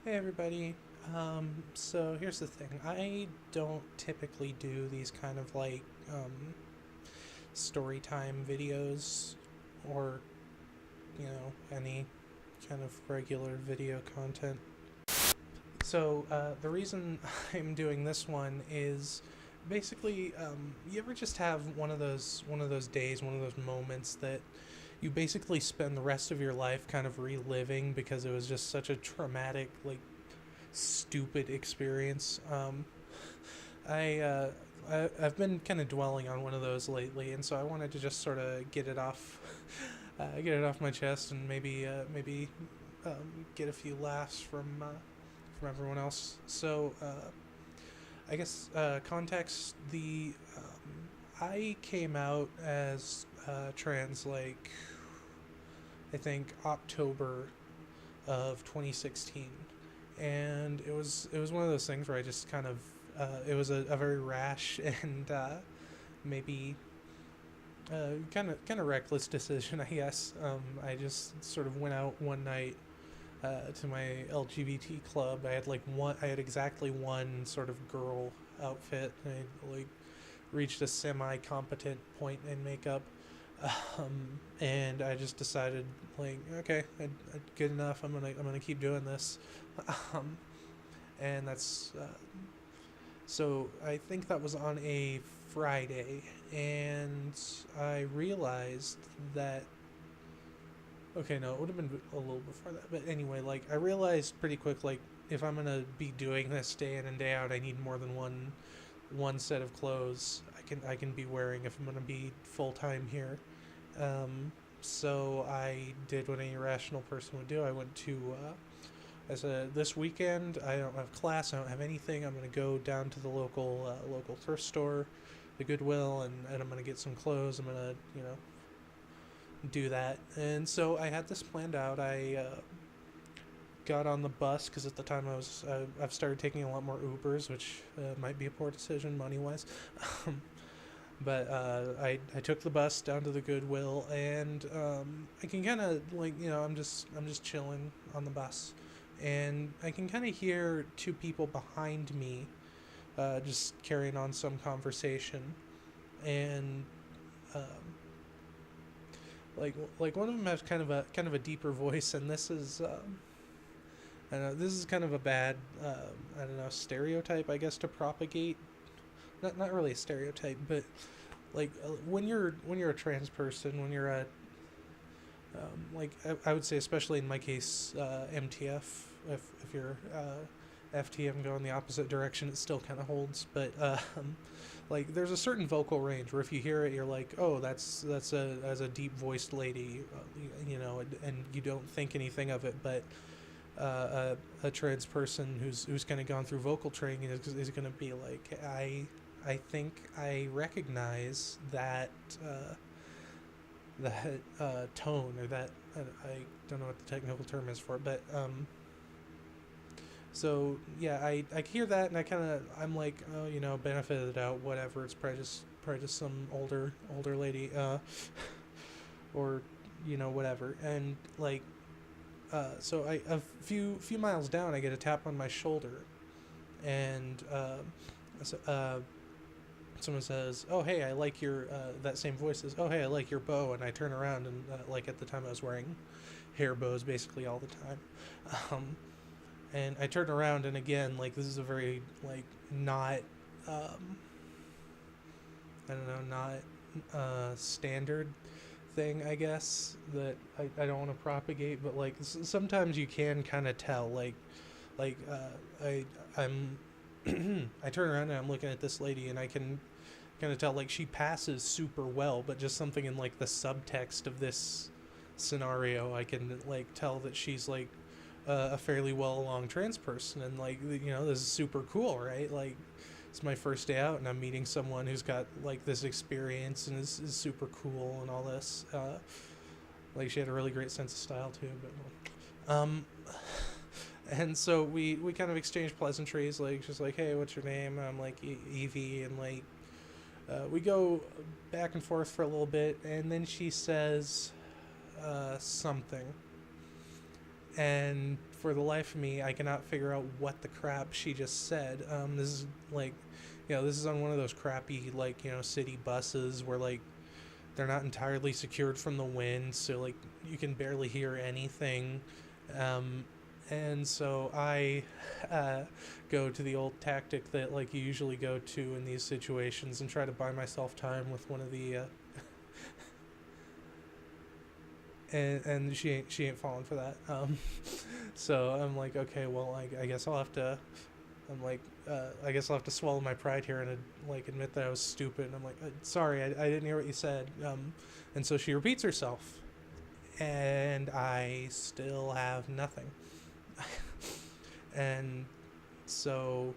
Hey everybody. So here's the thing. I don't typically do these kind of story time videos or, any kind of regular video content. So the reason I'm doing this one is basically, you ever just have one of those days, one of those moments that you basically spend the rest of your life kind of reliving because it was just such a traumatic, stupid experience. I, uh, I've been kind of dwelling on one of those lately, and so I wanted to just sort of get it off my chest, and maybe get a few laughs from everyone else. So I guess context: the I came out as trans I think October of 2016, and it was one of those things where I just kind of it was a very rash and maybe kind of reckless decision, I guess. I just sort of went out one night to my LGBT club. I had exactly one sort of girl outfit. I reached a semi-competent point in makeup, and I just decided, okay, good enough. I'm gonna keep doing this, um, and that's so I think that was on a Friday, and I realized that. Okay, no, it would have been a little before that, but anyway, I realized pretty quick, if I'm gonna be doing this day in and day out, I need more than one set of clothes I can be wearing if I'm gonna be full time here. Um, so I did what any rational person would do. I went to I said this weekend I don't have class, I don't have anything. I'm gonna go down to the local thrift store, the Goodwill, and I'm gonna get some clothes. I'm gonna do that. And so I had this planned out. I got on the bus because at the time I've started taking a lot more Ubers, which might be a poor decision money wise. But I took the bus down to the Goodwill, and I can kind of I'm just chilling on the bus, and I can kind of hear two people behind me, just carrying on some conversation, and um, one of them has kind of a deeper voice, and this is I don't know, this is kind of a bad I don't know, stereotype, I guess, to propagate. Not really a stereotype, but when you're a trans person, when you're a I would say, especially in my case, MTF. If you're FTM going the opposite direction, it still kind of holds. But there's a certain vocal range where if you hear it, you're like, oh, that's a deep voiced lady, and you don't think anything of it. But a trans person who's kind of gone through vocal training is going to be like, I think I recognize that tone, or that I don't know what the technical term is for it, but so yeah, I hear that, and I'm like, oh, benefit of the doubt, whatever. It's probably just some older lady, or whatever, and so a few miles down, I get a tap on my shoulder, and so, someone says, "Oh, hey, I like your." That same voice says, "Oh, hey, I like your bow," and I turn around, and at the time I was wearing hair bows basically all the time, um, and I turn around, and again, this is a very not um, I don't know, not standard thing, I guess, that I don't want to propagate, but sometimes you can kind of tell, I'm I turn around and I'm looking at this lady, and I can kind of tell she passes super well, but just something in the subtext of this scenario, I can tell that she's a fairly well along trans person, and this is super cool, right? It's my first day out, and I'm meeting someone who's got this experience and is super cool and all this. She had a really great sense of style too, but and so we kind of exchanged pleasantries, she's like, hey, what's your name? And I'm like, Evie, and we go back and forth for a little bit, and then she says something, and for the life of me, I cannot figure out what the crap she just said. This is like, this is on one of those crappy, like, city buses where, like, they're not entirely secured from the wind, so, like, you can barely hear anything. And so I go to the old tactic that, like, you usually go to in these situations and try to buy myself time with one of the and she ain't falling for that. So I'm like, okay, well, I guess I'll have to. I'm like, I guess I'll have to swallow my pride here and like admit that I was stupid. And I'm like, sorry, I didn't hear what you said. And so she repeats herself, and I still have nothing. And so,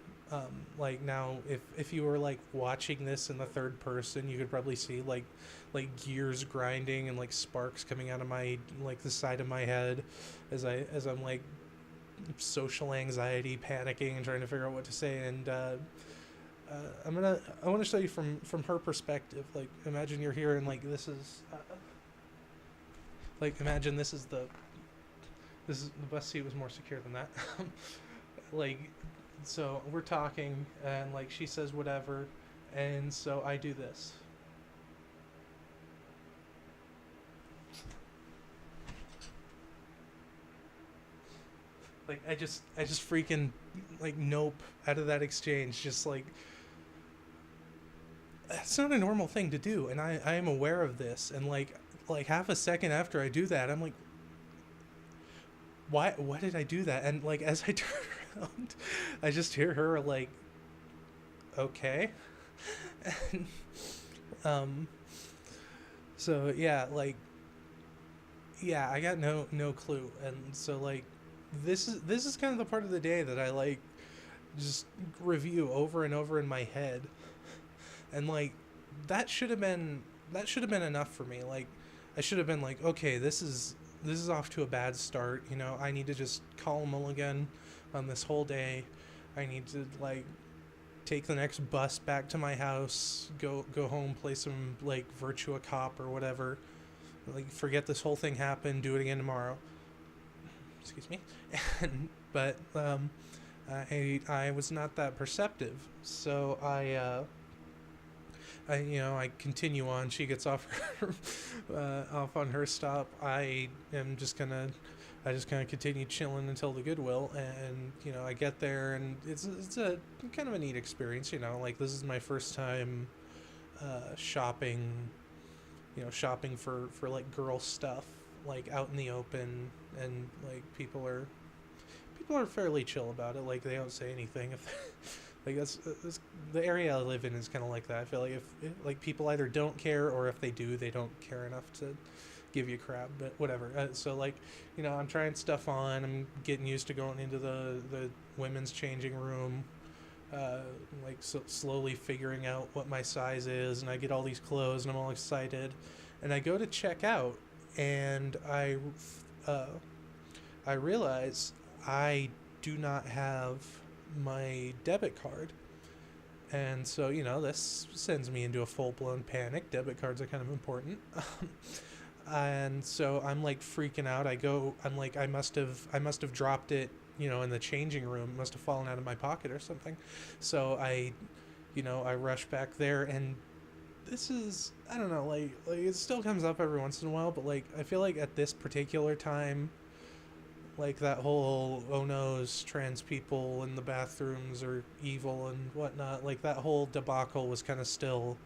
like, now if you were like watching this in the third person, you could probably see like gears grinding and like sparks coming out of my, like, the side of my head as I'm like social anxiety, panicking, and trying to figure out what to say. And I want to show you from her perspective. Like, imagine you're here and like this is like, imagine this is the bus seat was more secure than that. Like, so we're talking and like she says whatever, and so I do this. Like, I just freaking, like, nope out of that exchange. Just like, that's not a normal thing to do, and I am aware of this. And like half a second after I do that, I'm like, why did I do that? And like, as I turn around, I just hear her like, okay. And, so yeah, like, yeah, I got no clue. And so like, this is kind of the part of the day that I like just review over and over in my head. And like, that should have been enough for me. Like, I should have been like, okay, this is off to a bad start. I need to just call Mulligan on this whole day. I need to like take the next bus back to my house, go home, play some like Virtua Cop or whatever. Like, forget this whole thing happened, do it again tomorrow. Excuse me. But I was not that perceptive, so I continue on. She gets off off on her stop. I just kind of continue chilling until the Goodwill, and I get there, and it's a kind of a neat experience. Like, this is my first time shopping. Shopping for like girl stuff, like out in the open, and like people are fairly chill about it. Like, they don't say anything. Like, that's the area I live in is kind of like that. I feel like if like people either don't care, or if they do, they don't care enough to give you crap. But whatever. So like, I'm trying stuff on. I'm getting used to going into the women's changing room. Like, so slowly figuring out what my size is, and I get all these clothes, and I'm all excited, and I go to check out, and I realize I do not have my debit card. And so, this sends me into a full-blown panic. Debit cards are kind of important. And so I'm like freaking out. I'm like, I must have dropped it, in the changing room. It must have fallen out of my pocket or something. So I rush back there, and this is, I don't know, like it still comes up every once in a while, but like, I feel like at this particular time, like, that whole, oh no's, trans people in the bathrooms are evil and whatnot, like, that whole debacle was kind of still,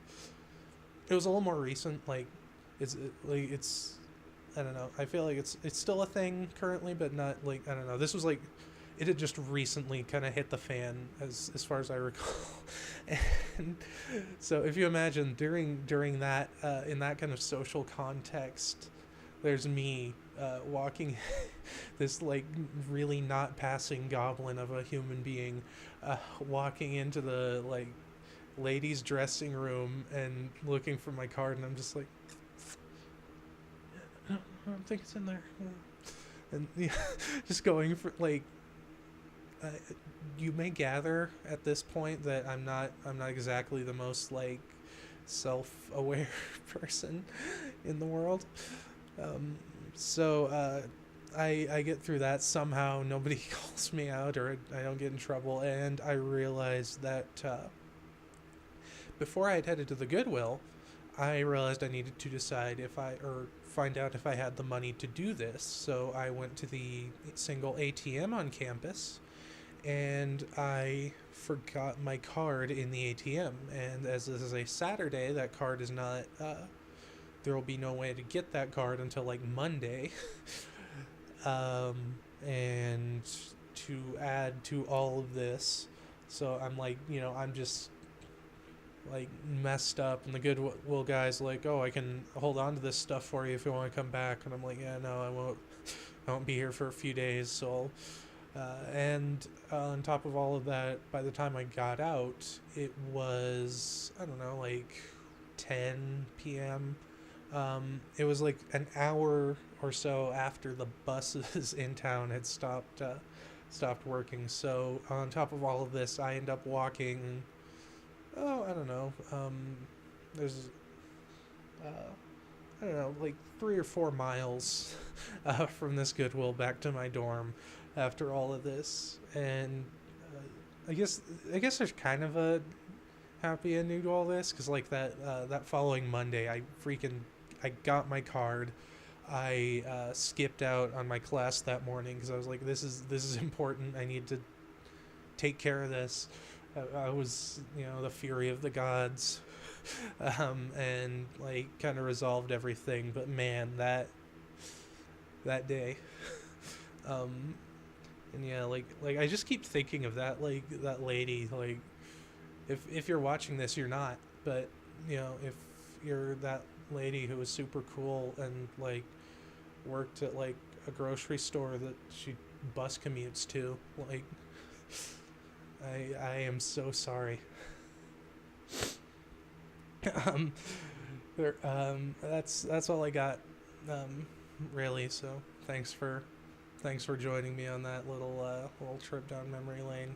it was a little more recent. Like, it's I don't know, I feel like it's still a thing currently, but not, like, I don't know, this was like, it had just recently kind of hit the fan, as far as I recall. And so if you imagine during that in that kind of social context, there's me walking this like really not passing goblin of a human being, walking into the like ladies' dressing room and looking for my card, and I'm just like, I don't think it's in there. And yeah, just going for like, you may gather at this point that I'm not exactly the most like self-aware person in the world. So I get through that somehow. Nobody calls me out, or I don't get in trouble. And I realized that before I had headed to the Goodwill, I realized I needed to decide if I, or find out if I had the money to do this. So I went to the single ATM on campus, and I forgot my card in the ATM. And as this is a Saturday, that card is not. There will be no way to get that card until like Monday. And to add to all of this, so I'm like, I'm just like messed up, and the Goodwill guy's like, oh, I can hold on to this stuff for you if you want to come back, and I'm like, yeah, no, I won't be here for a few days. So and on top of all of that, by the time I got out, it was, I don't know, like 10 p.m. It was like an hour or so after the buses in town had stopped working. So on top of all of this, I end up walking. Oh, I don't know. There's I don't know, like 3 or 4 miles from this Goodwill back to my dorm after all of this, and I guess there's kind of a happy ending to all this, because like that following Monday, I got my card. I skipped out on my class that morning because I was like, this is important. I need to take care of this. I was, the fury of the gods, and like kind of resolved everything. But man, that day, and yeah, like I just keep thinking of that, like that lady, like if you're watching this, you're not, but if you're that lady who was super cool and like worked at like a grocery store that she bus commutes to, like I am so sorry. um that's all I got, really. So thanks for joining me on that little trip down memory lane.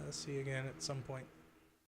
See you again at some point.